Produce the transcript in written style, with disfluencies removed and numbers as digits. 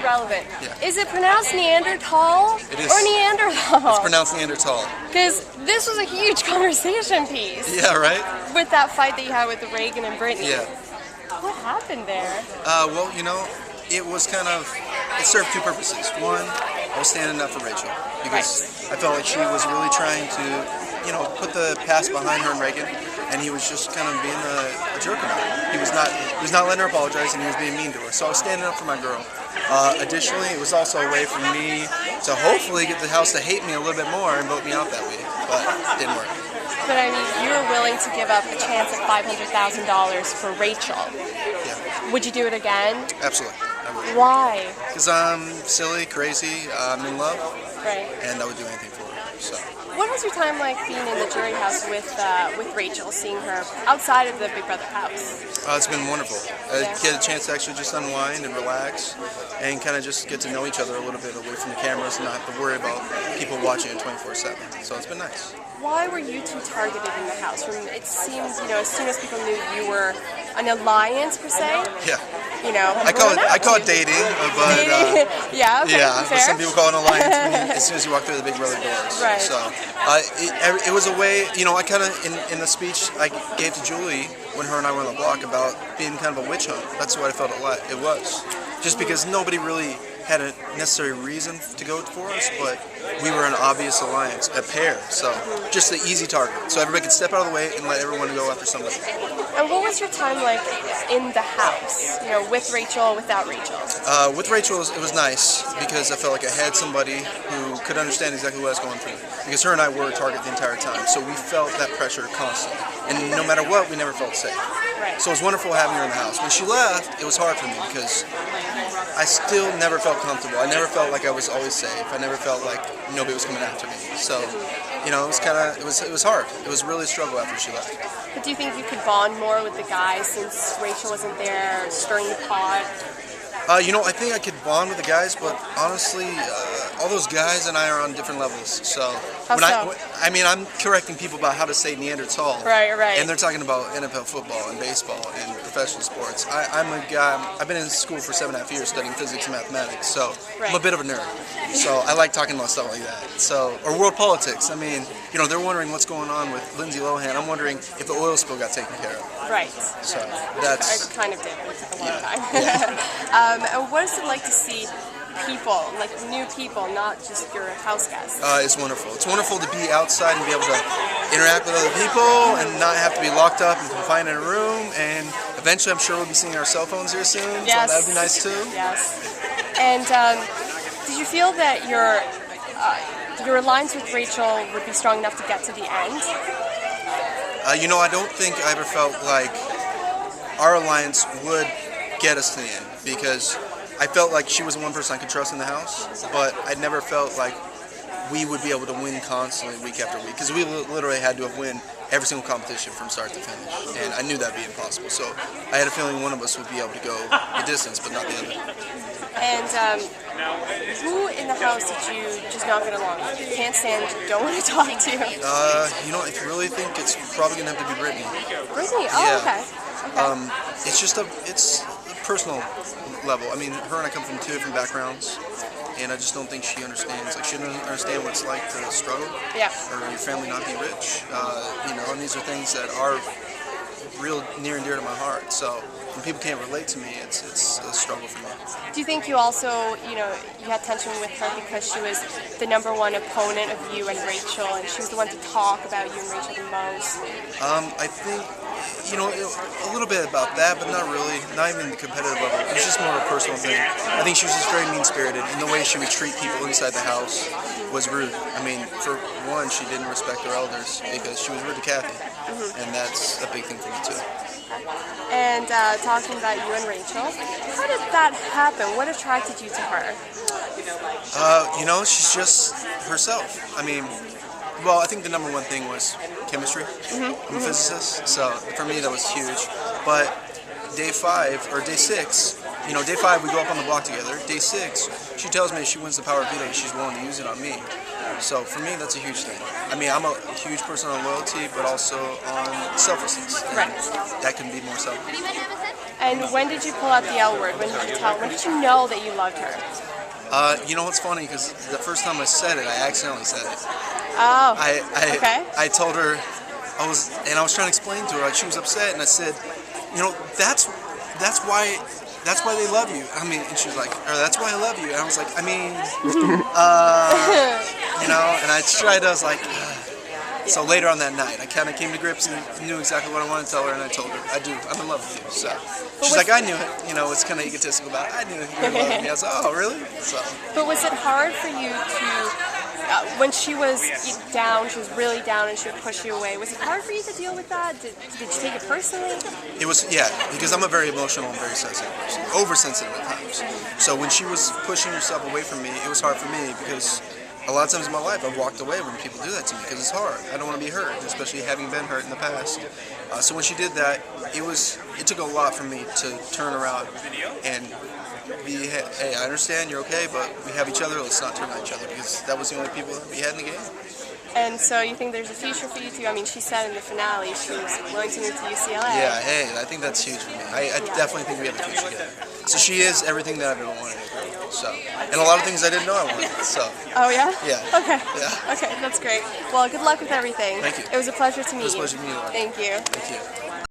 relevant. Yeah. Is it pronounced Neanderthal It is. or Neanderthal? It's pronounced Neanderthal. Because this was a huge conversation piece. Yeah, right? With that fight that you had with Reagan and Brittany. Yeah. What happened there? Well, it was it served two purposes. One, I was standing up for Rachel because I felt like she was really trying to, put the past behind her and Reagan, and he was just kind of being a jerk about it. He was not letting her apologize, and he was being mean to her. So I was standing up for my girl. Additionally, it was also a way for me to hopefully get the house to hate me a little bit more and vote me out that way, but it didn't work. But I mean, you were willing to give up a chance at $500,000 for Rachel. Yeah. Would you do it again? Absolutely. I would. Why? Because I'm silly, crazy, I'm in love, Right. and I would do anything for her. So. What was your time like being in the jury house with Rachel, seeing her outside of the Big Brother house? It's been wonderful. Get a chance to actually just unwind and relax and kind of just get to know each other a little bit away from the cameras and not have to worry about people watching it 24/7. So it's been nice. Why were you two targeted in the house? It seems, as soon as people knew you were an alliance per se. Yeah. I call it dating, but yeah, okay, yeah. fair. But some people call it an alliance as soon as you walk through the Big Brother doors. Right. So it was a way. I kind of in the speech I gave to Julie when her and I were on the block about being kind of a witch hunt. That's what I felt it was. Just because nobody really had a necessary reason to go for us, but we were an obvious alliance, a pair, so just the easy target. So everybody could step out of the way and let everyone go after somebody. And what was your time like in the house, with Rachel, without Rachel? With Rachel, it was nice because I felt like I had somebody who could understand exactly what I was going through. Because her and I were a target the entire time, so we felt that pressure constantly. And no matter what, we never felt safe. Right. So it was wonderful having her in the house. When she left, it was hard for me because I still never felt comfortable. I never felt like I was always safe. I never felt like nobody was coming after me. So, it was hard. It was really a struggle after she left. But do you think you could bond more with the guys since Rachel wasn't there stirring the pot? I think I could bond with the guys, but honestly, all those guys and I are on different levels. So, I'm correcting people about how to say Neanderthal. Right. And they're talking about NFL football and baseball and professional sports. I'm a guy. I've been in school for 7.5 years studying physics and mathematics, so I'm a bit of a nerd. So I like talking about stuff like that. So, or world politics. They're wondering what's going on with Lindsay Lohan. I'm wondering if the oil spill got taken care of. Right. So that's. I kind of did. It took a long time. And what is it like to see people, like new people, not just your house guests? It's wonderful. It's wonderful to be outside and be able to interact with other people and not have to be locked up and confined in a room. And eventually, I'm sure we'll be seeing our cell phones here soon. Yes. So that'd be nice too. Yes. And did you feel that your alliance with Rachel would be strong enough to get to the end? I don't think I ever felt like our alliance would get us to the end because I felt like she was the one person I could trust in the house, but I never felt like we would be able to win constantly week after week because we literally had to have win every single competition from start to finish, and I knew that'd be impossible. So I had a feeling one of us would be able to go the distance, but not the other. And who in the house did you just not get along with? You can't stand, you don't want to talk to? I really think it's probably gonna have to be Brittany. Brittany? Oh, yeah. Okay. It's a personal level. Her and I come from two different backgrounds, and I just don't think she understands. Like, she doesn't understand what it's like to struggle, or your family not be rich. And these are things that are real near and dear to my heart. So when people can't relate to me, it's a struggle for me. Do you think you also, you had tension with her because she was the #1 opponent of you and Rachel, and she was the one to talk about you and Rachel the most? I think, a little bit about that, but not really. Not even the competitive level. It was just more of a personal thing. I think she was just very mean-spirited, and the way she would treat people inside the house was rude. For one, she didn't respect her elders because she was rude to Kathy, and that's a big thing for me too. And talking about you and Rachel, how did that happen? What attracted you to her? She's just herself. I think the #1 thing was chemistry. I'm a physicist, so for me that was huge. But day 5 or day 6, day 5 we go up on the block together. Day 6, she tells me she wins the power of veto, she's willing to use it on me. So for me, that's a huge thing. I'm a huge person on loyalty, but also on selflessness. Right. That can be more selfish. And when did you pull out the L word? When did you tell? When did you know that you loved her? You know what's funny? Because the first time I said it, I accidentally said it. Oh. Okay. I told her I was trying to explain to her, like, she was upset, and I said, you know, that's why they love you. I mean, and she was like, or that's why I love you. And I was like, I mean, you know, and I tried. I was like. So later on that night, I kind of came to grips and knew exactly what I wanted to tell her, and I told her, I'm in love with you. So she's like, I knew it. You know, it's kind of egotistical about it. I knew you were in love with me. I was like, oh, really? So. But was it hard for you to, when she was down, she was really down, and she would push you away, was it hard for you to deal with that? Did you take it personally? It was, yeah, because I'm a very emotional and very sensitive person, oversensitive at times. So when she was pushing herself away from me, it was hard for me because a lot of times in my life, I've walked away when people do that to me because it's hard. I don't want to be hurt, especially having been hurt in the past. So when she did that, it took a lot for me to turn around and be, hey, I understand, you're okay, but we have each other, let's not turn on each other, because that was the only people that we had in the game. And so you think there's a future for you two? I mean, she said in the finale she was willing to move to UCLA. Yeah, hey, I think that's huge for me. I definitely think we have a future together. So she is everything that I've ever wanted. So, and a lot of things I didn't know I wanted. So. Oh yeah? Yeah. Okay. Yeah. Okay, that's great. Well, good luck with everything. Thank you. It was a pleasure to meet you. It was a pleasure to meet you. Thank you. Thank you.